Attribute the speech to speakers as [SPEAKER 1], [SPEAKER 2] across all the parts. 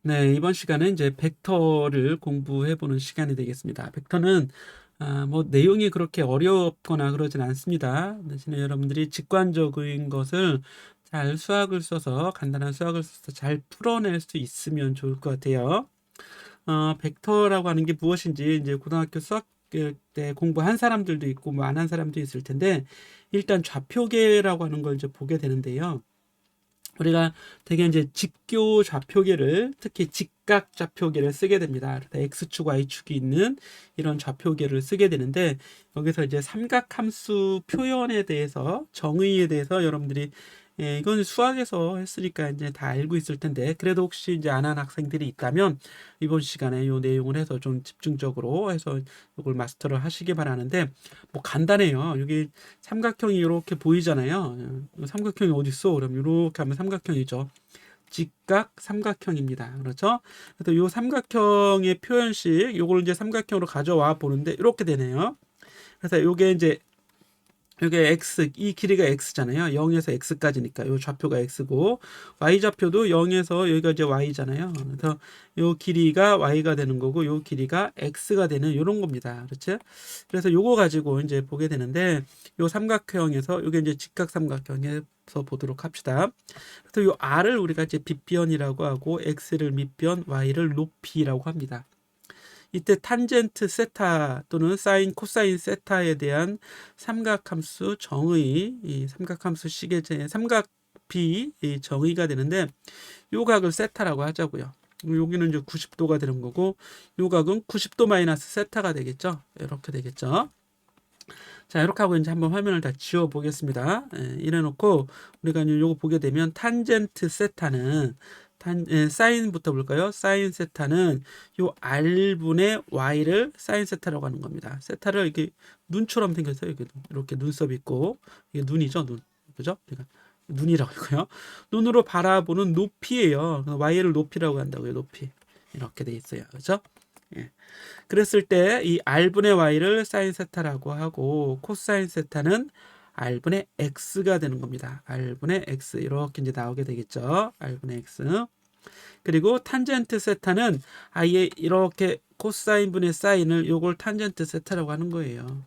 [SPEAKER 1] 네, 이번 시간은 이제 벡터를 공부해 보는 시간이 되겠습니다. 벡터는 뭐 내용이 그렇게 어렵거나 그러진 않습니다. 대신에 여러분들이 직관적인 것을 잘 수학을 써서 간단한 수학을 써서 잘 풀어낼 수 있으면 좋을 것 같아요. 벡터라고 하는 게 무엇인지 이제 고등학교 수학 때 공부한 사람들도 있고 뭐 안 한 사람도 있을 텐데 일단 좌표계라고 하는 걸 이제 보게 되는데요. 우리가 되게 이제 직교 좌표계를 특히 직각 좌표계를 쓰게 됩니다. x축, y축이 있는 이런 좌표계를 쓰게 되는데 여기서 이제 삼각함수 표현에 대해서 정의에 대해서 여러분들이 이건 수학에서 했으니까 이제 다 알고 있을 텐데 그래도 혹시 이제 안 한 학생들이 있다면 이번 시간에 이 내용을 해서 좀 집중적으로 해서 이걸 마스터를 하시기 바라는데 뭐 간단해요. 여기 삼각형이 이렇게 보이잖아요. 삼각형이 어디 있어? 그럼 이렇게 하면 삼각형이죠. 직각 삼각형입니다. 그렇죠? 그래서 이 삼각형의 표현식, 요걸 이제 삼각형으로 가져와 보는데 이렇게 되네요. 그래서 요게 이제 이게 x, 이 길이가 x잖아요. 0에서 x까지니까 요 좌표가 x고 y 좌표도 0에서 여기가 이제 y잖아요. 그래서 요 길이가 y가 되는 거고 요 길이가 x가 되는 요런 겁니다. 그렇죠? 그래서 요거 가지고 이제 보게 되는데 요 삼각형에서 요게 이제 직각 삼각형에서 보도록 합시다. 그래서 요 r을 우리가 이제 빗변이라고 하고 x를 밑변, y를 높이라고 합니다. 이때 탄젠트 세타 또는 사인 코사인 세타에 대한 삼각함수 정의, 이 삼각함수 식의 삼각비 정의가 되는데 요 각을 세타라고 하자고요. 여기는 이제 90도가 되는 거고 요 각은 90도 마이너스 세타가 되겠죠. 이렇게 되겠죠. 자, 이렇게 하고 이제 한번 화면을 다 지워 보겠습니다. 이래 놓고 우리가 이제 요거 보게 되면 탄젠트 세타는 사인부터 볼까요? 사인 세타는 요 r분의 y를 사인 세타라고 하는 겁니다. 세타를 이렇게 눈처럼 생겼어요. 이렇게 눈썹 있고 이게 눈이죠, 눈. 그죠? 그러니까 눈이라고 하고요. 눈으로 바라보는 높이예요. y를 높이라고 한다고요. 높이. 이렇게 돼 있어요. 그죠? 예. 그랬을 때 이 r분의 y를 사인 세타라고 하고 코사인 세타는 r분의 x가 되는 겁니다. r분의 x 이렇게 이제 나오게 되겠죠. r분의 x. 그리고 탄젠트 세타는 아예 이렇게 코사인 분의 사인을 요걸 탄젠트 세타라고 하는 거예요.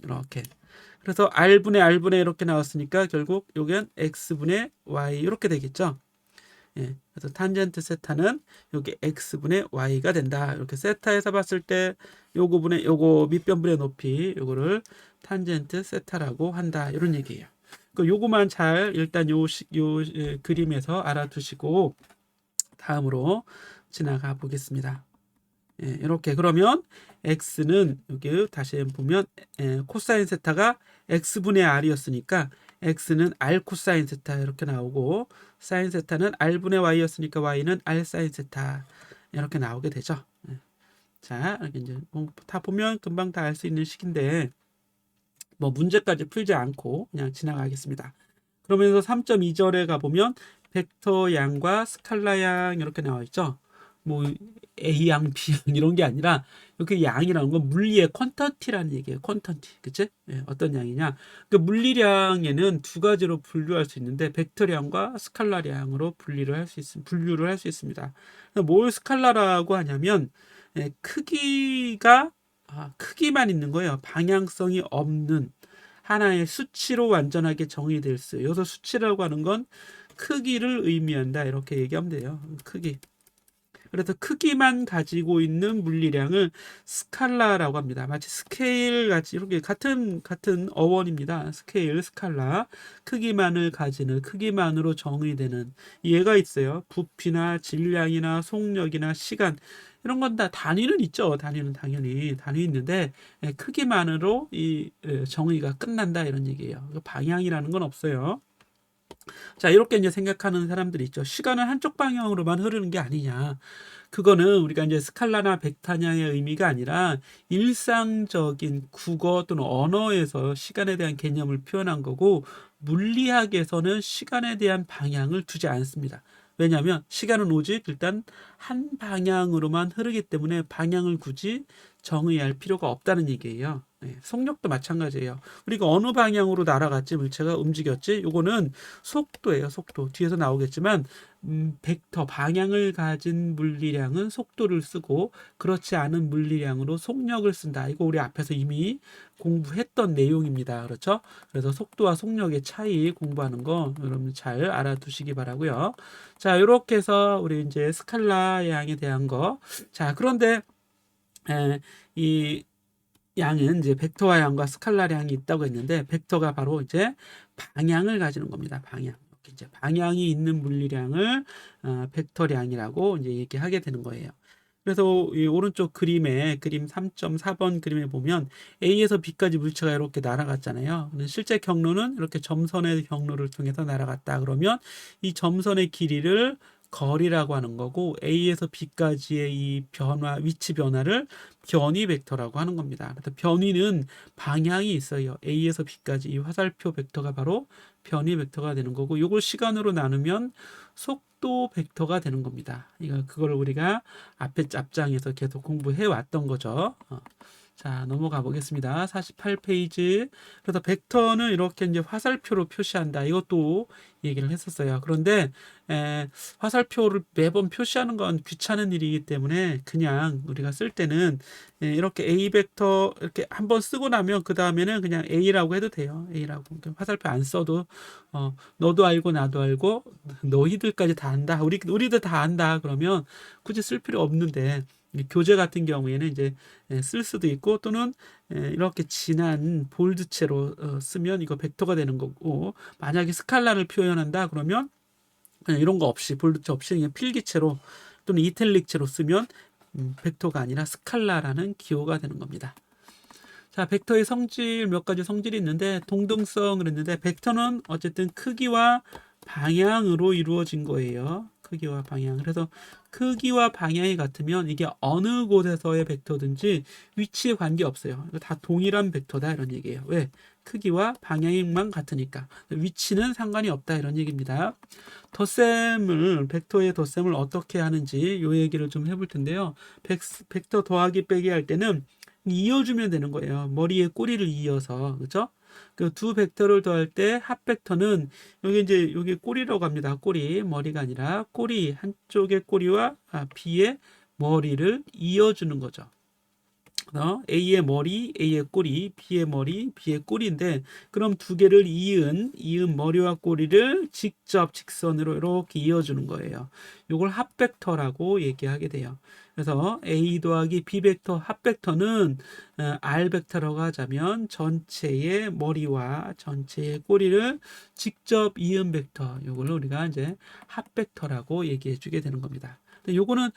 [SPEAKER 1] 이렇게. 그래서 r분의 이렇게 나왔으니까 결국 요건 x분의 y 이렇게 되겠죠. 예, 그래서 탄젠트 세타는 여기 x분의 y가 된다. 이렇게 세타에서 봤을 때 요거분의 요거 밑변분의 높이 요거를 탄젠트 세타라고 한다. 이런 얘기예요. 그 요거만 잘 일단 그림에서 알아두시고 다음으로 지나가 보겠습니다. 예, 이렇게 그러면 x는 여기 다시 보면 코사인 세타가 x분의 r이었으니까 x는 r 코사인 세타 이렇게 나오고 사인 세타는 r분의 y였으니까 y는 r 사인 세타 이렇게 나오게 되죠. 예. 자, 이렇게 이제 다 보면 금방 다 알 수 있는 식인데 뭐 문제까지 풀지 않고 그냥 지나가겠습니다. 그러면서 3.2절에 가보면 벡터 양과 스칼라 양 이렇게 나와 있죠. 뭐 A양, B양 이런 게 아니라 이렇게 양이라는 건 물리의 퀀터티라는 얘기예요. 퀀터티. 그치? 예, 어떤 양이냐? 그 물리량에는 두 가지로 분류할 수 있는데 벡터량과 스칼라량으로 분류를 할 수 있습니다. 뭘 스칼라라고 하냐면 크기만 있는 거예요. 방향성이 없는 하나의 수치로 완전하게 정의될 수. 여기서 수치라고 하는 건 크기를 의미한다. 이렇게 얘기하면 돼요. 크기. 그래서 크기만 가지고 있는 물리량을 스칼라라고 합니다. 마치 스케일 같이 이렇게 같은 어원입니다. 스케일, 스칼라. 크기만을 가지는 크기만으로 정의되는 얘가 있어요. 부피나 질량이나 속력이나 시간 이런 건 다 단위는 있죠. 단위는 당연히 단위 있는데 크기만으로 이 정의가 끝난다 이런 얘기예요. 방향이라는 건 없어요. 자, 이렇게 이제 생각하는 사람들이 있죠. 시간은 한쪽 방향으로만 흐르는 게 아니냐. 그거는 우리가 이제 스칼라나 벡터냐의 의미가 아니라 일상적인 국어 또는 언어에서 시간에 대한 개념을 표현한 거고 물리학에서는 시간에 대한 방향을 두지 않습니다. 왜냐하면 시간은 오직 일단 한 방향으로만 흐르기 때문에 방향을 굳이 정의할 필요가 없다는 얘기예요. 예, 속력도 마찬가지예요. 우리가 어느 방향으로 날아갔지, 물체가 움직였지, 요거는 속도예요. 속도. 뒤에서 나오겠지만 벡터 방향을 가진 물리량은 속도를 쓰고 그렇지 않은 물리량으로 속력을 쓴다. 이거 우리 앞에서 이미 공부했던 내용입니다. 그렇죠? 그래서 속도와 속력의 차이 공부하는 거 여러분 잘 알아두시기 바라고요. 자, 이렇게 해서 우리 이제 스칼라 양에 대한 거. 자, 그런데 이 양은 이제 벡터와 양과 스칼라량이 있다고 했는데 벡터가 바로 이제 방향을 가지는 겁니다. 방향. 이렇게 이제 방향이 있는 물리량을 벡터량이라고 이제 얘기하게 되는 거예요. 그래서 이 오른쪽 그림에 그림 3.4번 그림에 보면 A에서 B까지 물체가 이렇게 날아갔잖아요. 실제 경로는 이렇게 점선의 경로를 통해서 날아갔다. 그러면 이 점선의 길이를 거리라고 하는 거고 A에서 B까지의 이 변화, 위치 변화를 변위 벡터라고 하는 겁니다. 그래서 변위는 방향이 있어요. A에서 B까지 이 화살표 벡터가 바로 변위 벡터가 되는 거고 이걸 시간으로 나누면 속도 벡터가 되는 겁니다. 그걸 우리가 앞에 앞장에서 계속 공부해 왔던 거죠. 자, 넘어가 보겠습니다. 48페이지. 그래서 벡터는 이렇게 이제 화살표로 표시한다. 이것도 얘기를 했었어요. 그런데 화살표를 매번 표시하는 건 귀찮은 일이기 때문에 그냥 우리가 쓸 때는 이렇게 A 벡터 이렇게 한번 쓰고 나면 그 다음에는 그냥 A라고 해도 돼요. A라고. 화살표 안 써도 너도 알고 나도 알고 너희들까지 다 안다. 우리도 다 안다. 그러면 굳이 쓸 필요 없는데 교재 같은 경우에는 이제 쓸 수도 있고 또는 이렇게 진한 볼드체로 쓰면 이거 벡터가 되는 거고 만약에 스칼라를 표현한다 그러면 그냥 이런 거 없이 볼드체 없이 그냥 필기체로 또는 이탈릭체로 쓰면 벡터가 아니라 스칼라라는 기호가 되는 겁니다. 자, 벡터의 성질 몇 가지 성질이 있는데 동등성을 했는데 벡터는 어쨌든 크기와 방향으로 이루어진 거예요. 크기와 방향. 그래서 크기와 방향이 같으면 이게 어느 곳에서의 벡터든지 위치에 관계없어요. 이거 다 동일한 벡터다 이런 얘기예요. 왜? 크기와 방향만 같으니까. 위치는 상관이 없다 이런 얘기입니다. 벡터의 덧셈을 어떻게 하는지 요 얘기를 좀 해볼 텐데요. 벡터 더하기 빼기 할 때는 이어주면 되는 거예요. 머리에 꼬리를 이어서. 그죠? 그 두 벡터를 더할 때 합 벡터는 여기 꼬리라고 합니다. 꼬리, 머리가 아니라 꼬리, 한쪽의 꼬리와 B의 머리를 이어주는 거죠. A의 머리, A의 꼬리, B의 머리, B의 꼬리인데 그럼 두 개를 이은 머리와 꼬리를 직접 직선으로 이렇게 이어주는 거예요. 이걸 합벡터라고 얘기하게 돼요. 그래서 A 더하기 B 벡터 합벡터는 R 벡터라고 하자면 전체의 머리와 전체의 꼬리를 직접 이은 벡터 이걸 우리가 이제 합벡터라고 얘기해 주게 되는 겁니다. 요거는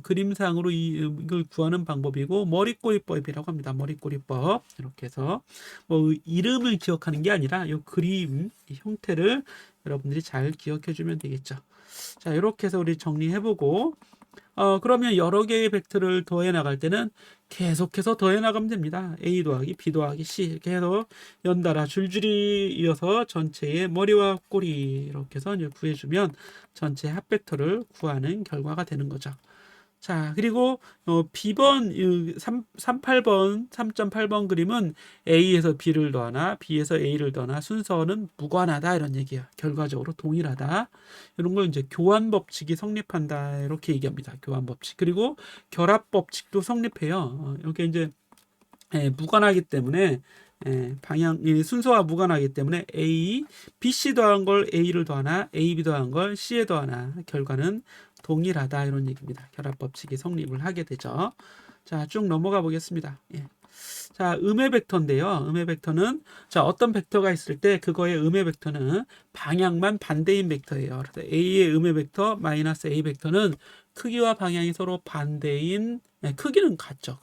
[SPEAKER 1] 그림상으로 이걸 구하는 방법이고 머리꼬리법이라고 합니다. 머리꼬리법. 이렇게 해서 뭐 이름을 기억하는 게 아니라 요 그림 형태를 여러분들이 잘 기억해 주면 되겠죠. 자, 이렇게 해서 우리 정리해보고 그러면 여러 개의 벡터를 더해 나갈 때는 계속해서 더해 나가면 됩니다. A 더하기 B 더하기 C 이렇게 해서 연달아 줄줄이 이어서 전체의 머리와 꼬리 이렇게 해서 이제 구해주면 전체 합벡터를 구하는 결과가 되는 거죠. 자, 그리고 B번 38번 3.8번 그림은 A에서 B를 더하나 B에서 A를 더하나 순서는 무관하다 이런 얘기야. 결과적으로 동일하다. 이런 걸 이제 교환 법칙이 성립한다 이렇게 얘기합니다. 교환 법칙. 그리고 결합 법칙도 성립해요. 이게 이제 무관하기 때문에 순서와 무관하기 때문에 BC 더한 걸 A를 더하나 AB 더한 걸 C에 더하나 결과는 동일하다 이런 얘기입니다. 결합 법칙이 성립을 하게 되죠. 자, 쭉 넘어가 보겠습니다. 자, 음의 벡터인데요. 음의 벡터는 자, 어떤 벡터가 있을 때 그거의 음의 벡터는 방향만 반대인 벡터예요. 그래서 A의 음의 벡터 마이너스 A 벡터는 크기와 방향이 서로 반대인 크기는 같죠.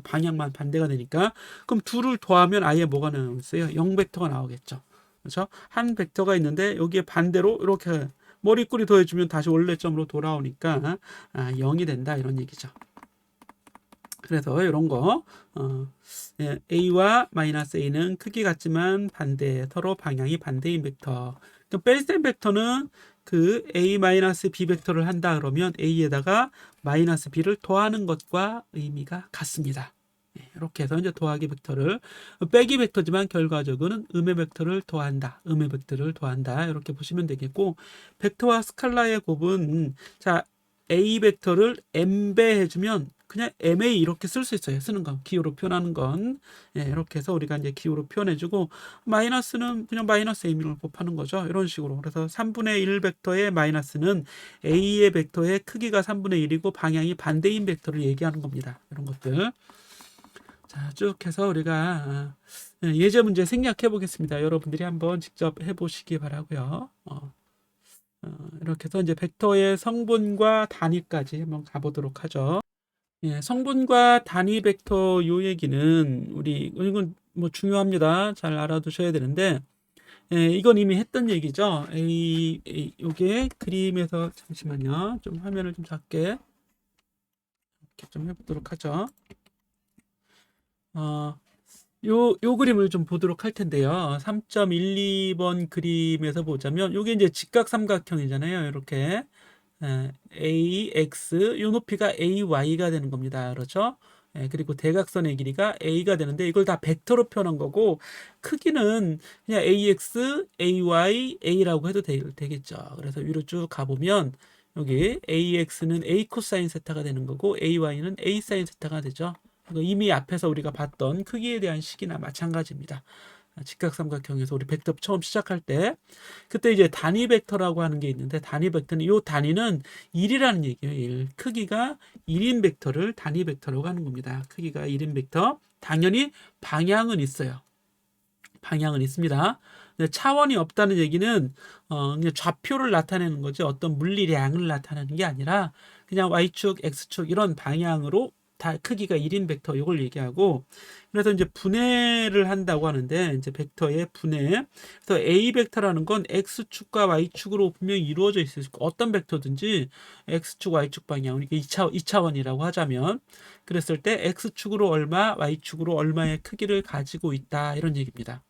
[SPEAKER 1] 방향만 반대가 되니까 그럼 둘을 더하면 아예 뭐가 나오겠어요? 0벡터가 나오겠죠. 그렇죠? 한 벡터가 있는데 여기에 반대로 이렇게 머리꼬리 더해주면 다시 원래점으로 돌아오니까 0이 된다 이런 얘기죠. 그래서 이런 거 A와 마이너스 A는 크기 같지만 반대 서로 방향이 반대인 벡터. 뺄셈 벡터는 그 a-b 벡터를 한다 그러면 a에다가 마이너스 b를 더하는 것과 의미가 같습니다. 이렇게 해서 이제 더하기 벡터를 빼기 벡터지만 결과적으로는 음의 벡터를 더한다. 음의 벡터를 더한다. 이렇게 보시면 되겠고 벡터와 스칼라의 곱은 자 a 벡터를 m배 해주면 그냥 ma 이렇게 쓸 수 있어요. 쓰는 건 기호로 표현하는 건 이렇게 해서 우리가 이제 기호로 표현해주고 마이너스는 그냥 마이너스 a를 곱하는 거죠. 이런 식으로 그래서 3분의 1 벡터의 마이너스는 a의 벡터의 크기가 3분의 1이고 방향이 반대인 벡터를 얘기하는 겁니다. 이런 것들. 자, 쭉 해서 우리가 예제 문제 생략해 보겠습니다. 여러분들이 한번 직접 해보시기 바라고요. 이렇게 해서 이제 벡터의 성분과 단위까지 한번 가보도록 하죠. 예, 성분과 단위 벡터 요 얘기는 우리 이건 뭐 중요합니다. 잘 알아두셔야 되는데 이건 이미 했던 얘기죠. 요게 그림에서 잠시만요. 좀 화면을 좀 작게 이렇게 좀 해보도록 하죠. 요 그림을 좀 보도록 할 텐데요. 3.12번 그림에서 보자면 요게 이제 직각삼각형이잖아요. 이렇게 AX 요 높이가 AY가 되는 겁니다. 그렇죠? 그리고 대각선의 길이가 A가 되는데 이걸 다 벡터로 표현한 거고 크기는 그냥 AX, AY, A라고 해도 되겠죠. 그래서 위로 쭉 가보면 여기 AX는 A 코사인 세타가 되는 거고 AY는 A 사인 세타가 되죠. 이미 앞에서 우리가 봤던 크기에 대한 식이나 마찬가지입니다. 직각삼각형에서 우리 벡터 처음 시작할 때 그때 이제 단위 벡터라고 하는 게 있는데 단위 벡터는 이 단위는 1이라는 얘기예요. 1. 크기가 1인 벡터를 단위 벡터라고 하는 겁니다. 크기가 1인 벡터. 당연히 방향은 있어요. 방향은 있습니다. 차원이 없다는 얘기는 그냥 좌표를 나타내는 거지 어떤 물리량을 나타내는 게 아니라 그냥 y축, x축 이런 방향으로 다 크기가 1인 벡터 이걸 얘기하고 그래서 이제 분해를 한다고 하는데 이제 벡터의 분해 그래서 a 벡터라는 건 x축과 y축으로 분명히 이루어져 있을 수 있고 어떤 벡터든지 x축, y축 방향 우리가 2차원이라고 하자면 그랬을 때 x축으로 얼마, y축으로 얼마의 크기를 가지고 있다 이런 얘기입니다.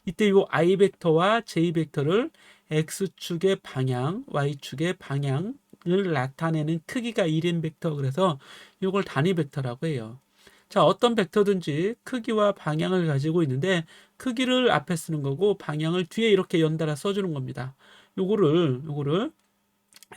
[SPEAKER 1] 이때 요 i 벡터와 j 벡터를 x축의 방향, y축의 방향 을 나타내는 크기가 1인 벡터 그래서 이걸 단위 벡터라고 해요. 자, 어떤 벡터든지 크기와 방향을 가지고 있는데 크기를 앞에 쓰는 거고 방향을 뒤에 이렇게 연달아 써주는 겁니다. 요거를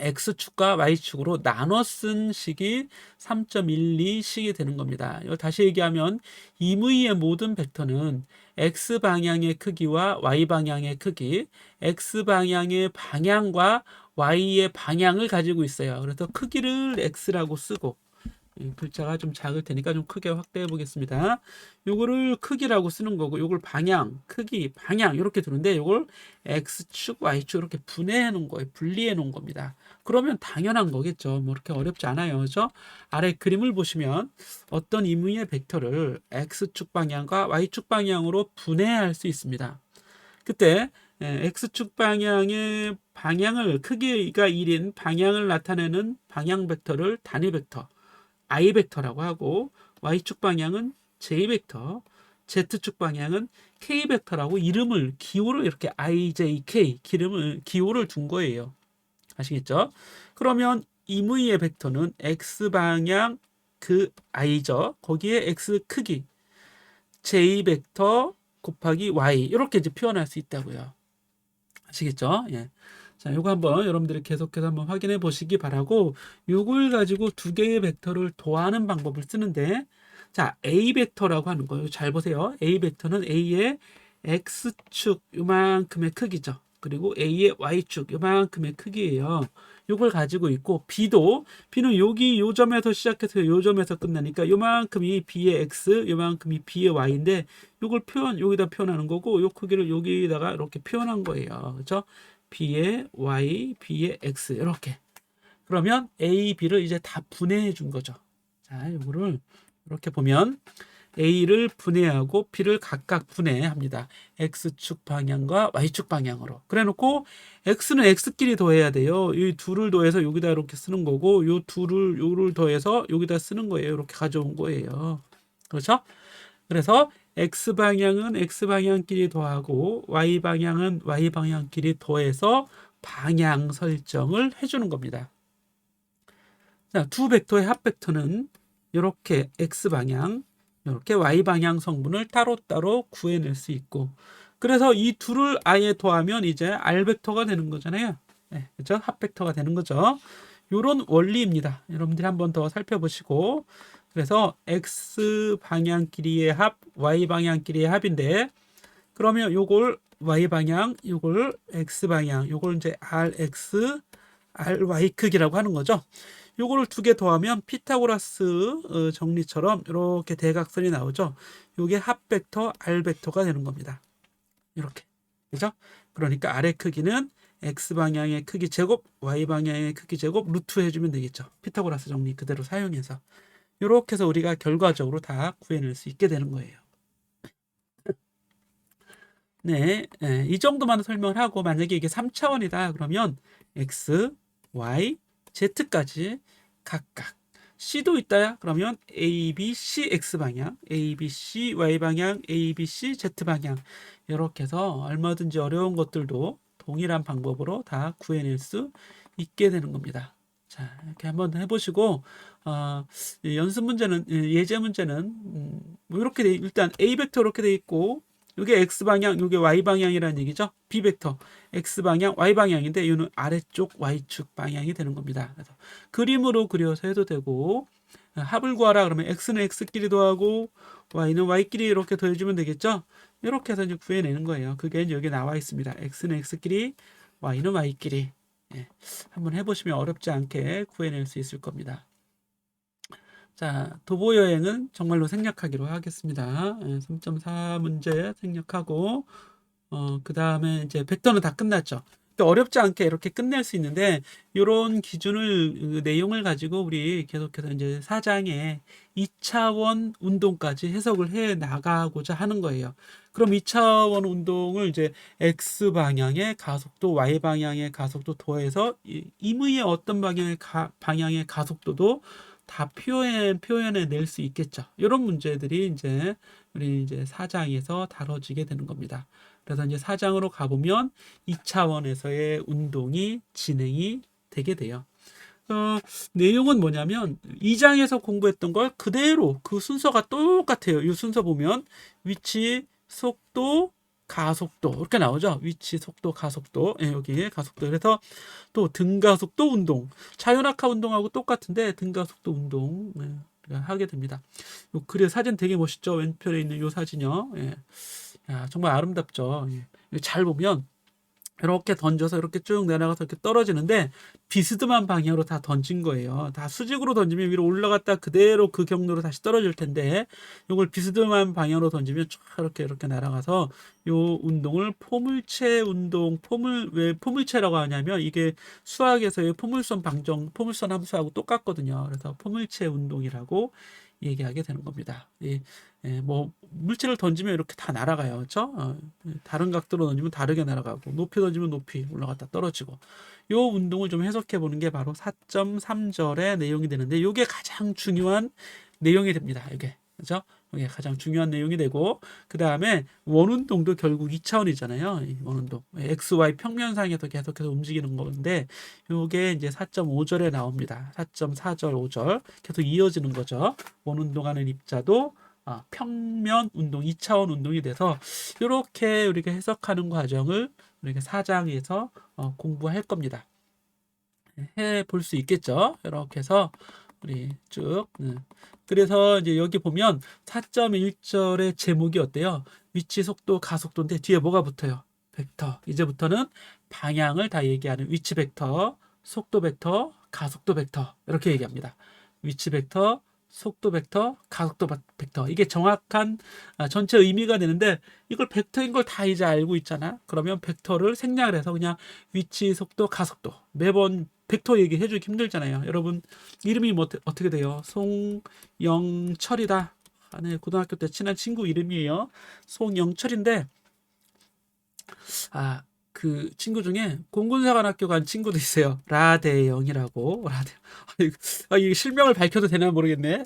[SPEAKER 1] x축과 y축으로 나눠 쓴 식이 3.12식이 되는 겁니다. 이거 다시 얘기하면 임의의 모든 벡터는 x방향의 크기와 y방향의 크기, x방향의 방향과 y의 방향을 가지고 있어요. 그래서 크기를 x라고 쓰고 글자가 좀 작을 테니까 좀 크게 확대해 보겠습니다. 요거를 크기라고 쓰는 거고 요걸 방향, 크기, 방향 이렇게 두는데 요걸 x축, y축 이렇게 분해해 놓은 거예요. 분리해 놓은 겁니다. 그러면 당연한 거겠죠. 뭐 이렇게 어렵지 않아요. 그죠? 아래 그림을 보시면 어떤 임의의 벡터를 x축 방향과 y축 방향으로 분해할 수 있습니다. 그때 x축 방향의 방향을 크기가 1인 방향을 나타내는 방향 벡터를 단위 벡터 i 벡터라고 하고 y축 방향은 j 벡터, z축 방향은 k 벡터라고 이름을 기호를 이렇게 ijk 기호를 둔 거예요. 아시겠죠? 그러면 임의의 벡터는 x 방향 그 i죠. 거기에 x 크기 j 벡터 곱하기 y 이렇게 이제 표현할 수 있다고요. 아시겠죠? 예. 자, 요거 한번 여러분들이 계속해서 한번 확인해 보시기 바라고 요걸 가지고 두 개의 벡터를 더하는 방법을 쓰는데 자, A 벡터라고 하는 거예요. 잘 보세요. A 벡터는 A의 X축 요만큼의 크기죠. 그리고 A의 Y축 요만큼의 크기예요. 요걸 가지고 있고 B는 여기 요 점에서 시작해서 요 점에서 끝나니까 요만큼이 B의 X 요만큼이 B의 Y인데 요걸 여기다 표현하는 거고 요 크기를 여기다가 이렇게 표현한 거예요. 그렇죠? B의 Y, B의 X 이렇게 그러면 A, B를 이제 다 분해해 준 거죠. 자, 요거를 이렇게 보면 A를 분해하고 B를 각각 분해합니다. X축 방향과 Y축 방향으로. 그래 놓고 X는 X끼리 더해야 돼요. 이 둘을 더해서 여기다 이렇게 쓰는 거고 요 둘을 요를 더해서 여기다 쓰는 거예요. 이렇게 가져온 거예요. 그렇죠? 그래서 X방향은 X방향끼리 더하고 Y방향은 Y방향끼리 더해서 방향 설정을 해주는 겁니다. 자, 두 벡터의 합 벡터는 이렇게 x방향, 이렇게 y방향 성분을 따로따로 구해낼 수 있고, 그래서 이 둘을 아예 더하면 이제 r 벡터가 되는 거잖아요. 네, 그죠? 합 벡터가 되는 거죠. 이런 원리입니다. 여러분들이 한번 더 살펴보시고, 그래서 x 방향끼리의 합, y 방향끼리의 합인데, 그러면 요걸 y 방향, 요걸 x 방향, 요걸 이제 rx, ry 크기라고 하는 거죠. 요거를 두 개 더하면 피타고라스 정리처럼 이렇게 대각선이 나오죠. 요게 합 벡터 r 벡터가 되는 겁니다. 이렇게. 그죠? 그러니까 아래 크기는 x 방향의 크기 제곱, y 방향의 크기 제곱 루트 해주면 되겠죠. 피타고라스 정리 그대로 사용해서. 이렇게 해서 우리가 결과적으로 다 구해낼 수 있게 되는 거예요. 네, 이 정도만 설명을 하고, 만약에 이게 3차원이다 그러면 x, y, z까지 각각 c도 있다야 그러면 a, b, c, x 방향, a, b, c, y 방향, a, b, c, z 방향, 이렇게 해서 얼마든지 어려운 것들도 동일한 방법으로 다 구해낼 수 있게 되는 겁니다. 자, 이렇게 한번 해보시고, 연습 문제는, 예제 문제는 뭐 이렇게 일단 a 벡터 이렇게 돼 있고, 이게 x 방향, 이게 y 방향이라는 얘기죠. b 벡터 x 방향, y 방향인데 이는 아래쪽 y축 방향이 되는 겁니다. 그래서 그림으로 그려서 해도 되고, 합을 구하라 그러면 x는 x끼리 더하고 y는 y끼리 이렇게 더해주면 되겠죠. 이렇게 해서 이제 구해내는 거예요. 그게 이제 여기 나와 있습니다. x는 x끼리, y는 y끼리. 예, 한번 해보시면 어렵지 않게 구해낼 수 있을 겁니다. 자, 도보 여행은 정말로 생략하기로 하겠습니다. 3.4 문제 생략하고, 그 다음에 이제 벡터는 다 끝났죠. 어렵지 않게 이렇게 끝낼 수 있는데, 이런 기준을, 내용을 가지고 우리 계속해서 이제 4장에 2차원 운동까지 해석을 해 나가고자 하는 거예요. 그럼 2차원 운동을 이제 x 방향의 가속도, y 방향의 가속도 더해서 임의의 어떤 방향의 가속도도 다 표현해 낼 수 있겠죠. 이런 문제들이 이제 우리 이제 4장에서 다뤄지게 되는 겁니다. 그래서 이제 4장으로 가보면 2차원에서의 운동이 진행이 되게 돼요. 내용은 뭐냐면 2장에서 공부했던 걸 그대로 그 순서가 똑같아요. 이 순서 보면 위치, 속도, 가속도 이렇게 나오죠. 위치, 속도, 가속도. 예, 여기 가속도. 그래서 또 등가속도 운동, 자연학화 운동하고 똑같은데 등가속도 운동 하게 됩니다. 요 글의 사진 되게 멋있죠. 왼편에 있는 요 사진요. 예. 야, 정말 아름답죠. 예. 잘 보면 이렇게 던져서 이렇게 쭉 내려가서 이렇게 떨어지는데 비스듬한 방향으로 다 던진 거예요. 다 수직으로 던지면 위로 올라갔다 그대로 그 경로로 다시 떨어질 텐데 이걸 비스듬한 방향으로 던지면 쫙 이렇게 날아가서 요 운동을 포물체 운동, 왜 포물체라고 하냐면 이게 수학에서의 포물선 방정, 포물선 함수하고 똑같거든요. 그래서 포물체 운동이라고 얘기하게 되는 겁니다. 뭐 물체를 던지면 이렇게 다 날아가요, 그렇죠? 다른 각도로 던지면 다르게 날아가고 높이 던지면 높이 올라갔다 떨어지고. 요 운동을 좀 해석해 보는 게 바로 4.3절의 내용이 되는데, 요게 가장 중요한 내용이 됩니다. 이게 그렇죠? 이게 가장 중요한 내용이 되고, 그 다음에 원운동도 결국 2차원이잖아요. 원운동 XY 평면상에서 계속해서 움직이는 건데, 요게 이제 4.5절에 나옵니다. 4.4절, 5절 계속 이어지는 거죠. 원운동하는 입자도 평면 운동, 2차원 운동이 돼서 이렇게 우리가 해석하는 과정을 우리가 4장에서 공부할 겁니다. 해 볼 수 있겠죠. 이렇게 해서 우리 쭉. 그래서 이제 여기 보면 4.1절의 제목이 어때요? 위치, 속도, 가속도인데 뒤에 뭐가 붙어요? 벡터. 이제부터는 방향을 다 얘기하는 위치 벡터, 속도 벡터, 가속도 벡터 이렇게 얘기합니다. 위치 벡터, 속도 벡터, 가속도 벡터. 이게 정확한 전체 의미가 되는데 이걸 벡터인 걸 다 이제 알고 있잖아. 그러면 벡터를 생략을 해서 그냥 위치, 속도, 가속도. 매번 벡터 얘기해 주기 힘들잖아요. 여러분 이름이 뭐 어떻게 돼요? 송영철이다. 네, 고등학교 때 친한 친구 이름이에요. 송영철인데 그 친구 중에 공군사관학교 간 친구도 있어요. 라대영이라고. 이게 실명을 밝혀도 되나 모르겠네.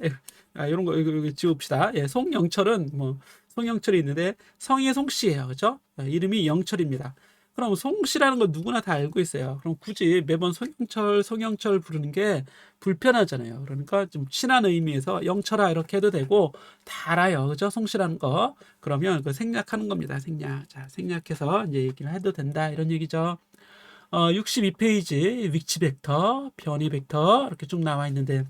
[SPEAKER 1] 이런 거 여기 지웁시다. 예, 송영철은 뭐 송영철이 있는데 성이 송씨예요. 그죠? 이름이 영철입니다. 그럼 송씨라는 건 누구나 다 알고 있어요. 그럼 굳이 매번 송영철 부르는 게 불편하잖아요. 그러니까 좀 친한 의미에서 영철아 이렇게 해도 되고 다 알아요. 그죠? 송씨라는 거. 그러면 그 생략하는 겁니다. 생략. 자, 생략해서 이제 얘기를 해도 된다. 이런 얘기죠. 62페이지 위치 벡터, 변이 벡터 이렇게 쭉 나와 있는데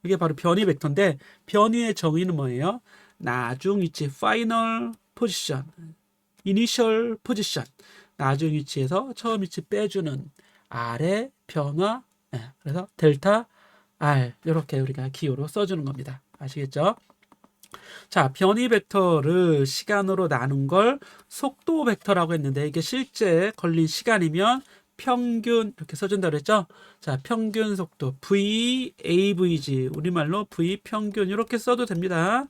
[SPEAKER 1] 이게 바로 변이 벡터인데 변이의 정의는 뭐예요? 나중 위치, final position, initial position. 나중 위치에서 처음 위치 빼주는 R의 변화. 그래서 델타 R 이렇게 우리가 기호로 써주는 겁니다. 아시겠죠? 자, 변이 벡터를 시간으로 나눈 걸 속도 벡터라고 했는데 이게 실제 걸린 시간이면 평균 이렇게 써준다 그랬죠? 자, 평균 속도 V, AVG 우리말로 V 평균 이렇게 써도 됩니다.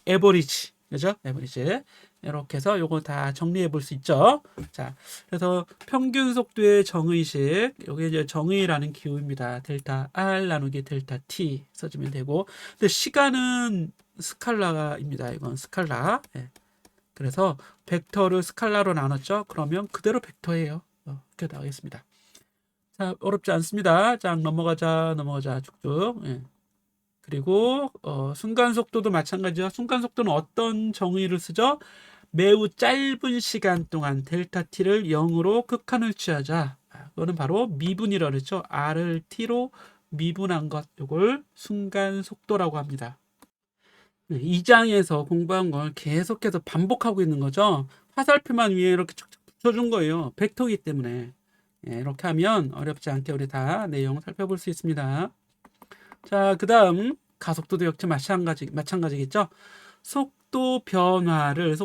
[SPEAKER 1] 에버리지 그죠? 에버리지 이렇게 해서 요거 다 정리해 볼 수 있죠. 자, 그래서 평균 속도의 정의식 요게 이제 정의라는 기호입니다. 델타 R 나누기 델타 T 써주면 되고 근데 시간은 스칼라입니다. 이건 스칼라. 그래서 벡터를 스칼라로 나눴죠. 그러면 그대로 벡터예요. 이렇게 나오겠습니다. 자, 어렵지 않습니다. 자, 넘어가자 쭉쭉. 그리고 순간 속도도 마찬가지죠. 순간 속도는 어떤 정의를 쓰죠? 매우 짧은 시간 동안 델타 t를 0으로 극한을 취하자. 그거는 바로 미분이라고 그랬죠. r을 t로 미분한 것. 이걸 순간 속도라고 합니다. 이 장에서 공부한 걸 계속해서 반복하고 있는 거죠. 화살표만 위에 이렇게 쫙쫙 붙여준 거예요. 벡터이기 때문에. 이렇게 하면 어렵지 않게 우리 다 내용 살펴볼 수 있습니다. 자, 그 다음 가속도도 역시 마찬가지겠죠. 속도 변화를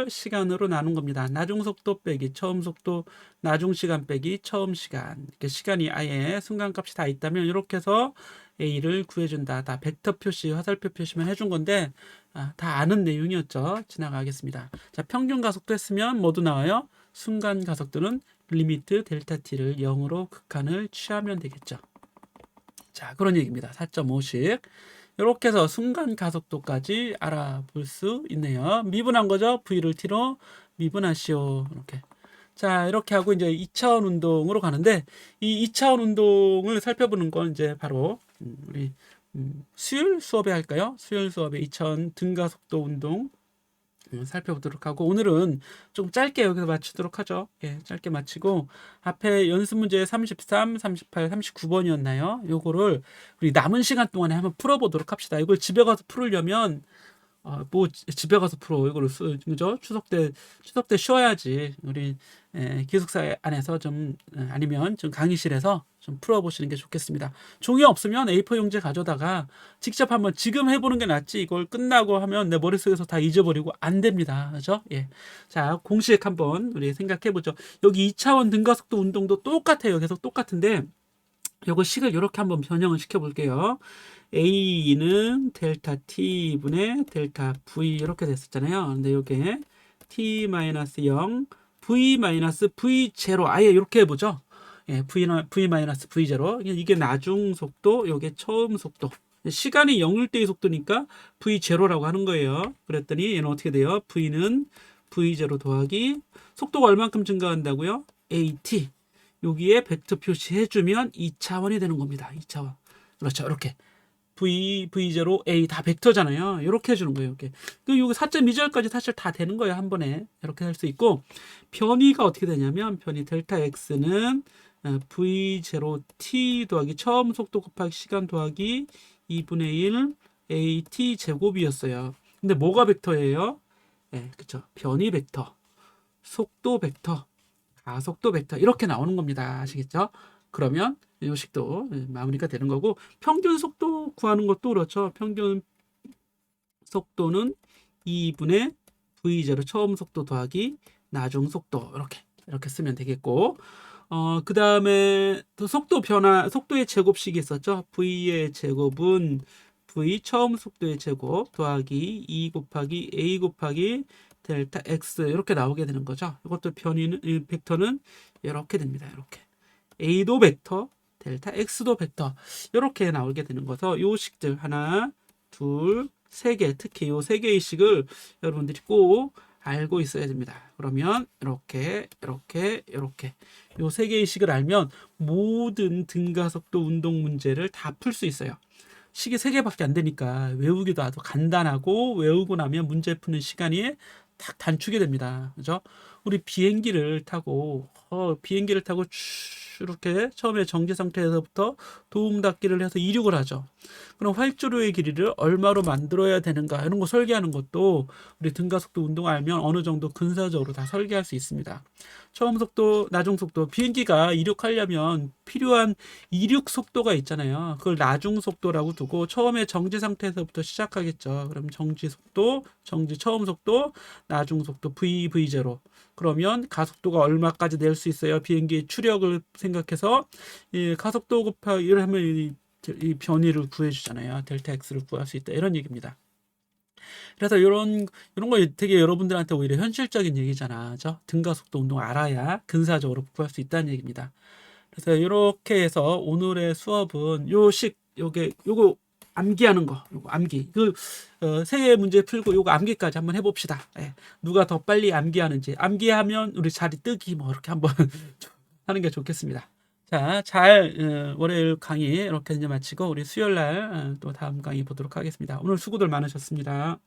[SPEAKER 1] 시간으로 나눈 겁니다. 나중 속도 빼기 처음 속도, 나중 시간 빼기 처음 시간. 이렇게 시간이 아예 순간값이 다 있다면 이렇게 해서 A를 구해준다. 다 벡터 표시, 화살표 표시만 해준 건데 다 아는 내용이었죠. 지나가겠습니다. 자, 평균 가속도 했으면 뭐도 나와요? 순간 가속도는 리미트 델타 t를 0으로 극한을 취하면 되겠죠. 자, 그런 얘기입니다. 4.5씩. 이렇게 해서 순간 가속도까지 알아볼 수 있네요. 미분한 거죠. V를 T로 미분하시오. 이렇게. 자, 이렇게 하고 이제 2차원 운동으로 가는데 이 2차원 운동을 살펴보는 건 이제 바로 우리 수열 수업에 할까요? 수열 수업의 2차원 등가속도 운동 살펴보도록 하고 오늘은 좀 짧게 여기서 마치도록 하죠. 짧게 마치고 앞에 연습 문제 33, 38, 39번이었나요? 요거를 우리 남은 시간 동안에 한번 풀어보도록 합시다. 이걸 집에 가서 풀으려면 뭐 집에 가서 풀어 이거를 그죠? 추석 때 쉬어야지. 우리 기숙사 안에서 좀 아니면 좀 강의실에서 좀 풀어보시는 게 좋겠습니다. 종이 없으면 A4 용지 가져다가 직접 한번 지금 해보는 게 낫지. 이걸 끝나고 하면 내 머릿속에서 다 잊어버리고 안 됩니다. 그죠? 자, 공식 한번 우리 생각해 보죠. 여기 2차원 등가속도 운동도 똑같아요. 계속 똑같은데 요거 식을 이렇게 한번 변형을 시켜 볼게요. A는 델타 T분의 델타 V 이렇게 됐었잖아요. 근데 요게 T-0 V-V0 아예 이렇게 해보죠. V-V0 이게 나중 속도, 요게 처음 속도. 시간이 0일 때의 속도니까 V0라고 하는 거예요. 그랬더니 얘는 어떻게 돼요? V는 V0 더하기 속도가 얼만큼 증가한다고요? AT. 여기에 벡터 표시해주면 2차원이 되는 겁니다. 2차원. 그렇죠. 이렇게. V0, A 다 벡터잖아요. 이렇게 해주는 거예요. 이렇게. 여기 4.2절까지 사실 다 되는 거예요. 한 번에. 이렇게 할 수 있고, 변이가 어떻게 되냐면, 변이 델타 X는 V0T 더하기 처음 속도 곱하기 시간 더하기 2분의 1 AT 제곱이었어요. 근데 뭐가 벡터예요? 그쵸. 변이 벡터, 속도 벡터, 가속도 벡터. 이렇게 나오는 겁니다. 아시겠죠? 그러면 이 식도 마무리가 되는 거고 평균 속도 구하는 것도 그렇죠. 평균 속도는 2분의 V0 처음 속도 더하기 나중 속도 이렇게 쓰면 되겠고 그 다음에 또 속도 변화 속도의 제곱식이 있었죠. V의 제곱은 V 처음 속도의 제곱 더하기 2 곱하기 A 곱하기 델타 X 이렇게 나오게 되는 거죠. 이것도 변이는 벡터는 이렇게 됩니다. 이렇게 A도 벡터 델타 X도 벡터 이렇게 나오게 되는 거죠. 요 식들 하나, 둘, 세 개 특히 요 세 개의 식을 여러분들이 꼭 알고 있어야 됩니다. 그러면 이렇게 요 세 개의 식을 알면 모든 등가속도 운동 문제를 다 풀 수 있어요. 식이 세 개밖에 안 되니까 외우기도 아주 간단하고 외우고 나면 문제 푸는 시간이 딱 단축이 됩니다. 그죠? 우리 비행기를 타고 쭉 이렇게 처음에 정지 상태에서부터 도움 닫기를 해서 이륙을 하죠. 그럼 활주로의 길이를 얼마로 만들어야 되는가 이런 거 설계하는 것도 우리 등가속도 운동을 알면 어느 정도 근사적으로 다 설계할 수 있습니다. 처음 속도, 나중 속도, 비행기가 이륙하려면 필요한 이륙 속도가 있잖아요. 그걸 나중 속도라고 두고 처음에 정지 상태에서부터 시작하겠죠. 그럼 정지 속도, 정지 처음 속도, 나중 속도 VV0. 그러면 가속도가 얼마까지 낼 수 있어요? 비행기의 추력을 생각해서 이 가속도 곱하기 이를 하면 이 변이를 구해주잖아요. 델타 X를 구할 수 있다. 이런 얘기입니다. 그래서 이런 거 되게 여러분들한테 오히려 현실적인 얘기잖아. 죠 등가속도 운동 알아야 근사적으로 구할 수 있다는 얘기입니다. 그래서 이렇게 해서 오늘의 수업은 요거 암기하는 거, 요거 암기. 세 개 문제 풀고 요거 암기까지 한번 해봅시다. 예. 누가 더 빨리 암기하는지. 암기하면 우리 자리 뜨기 뭐 이렇게 한번 하는 게 좋겠습니다. 자, 월요일 강의 이렇게 이제 마치고 우리 수요일 날 또 다음 강의 보도록 하겠습니다. 오늘 수고들 많으셨습니다.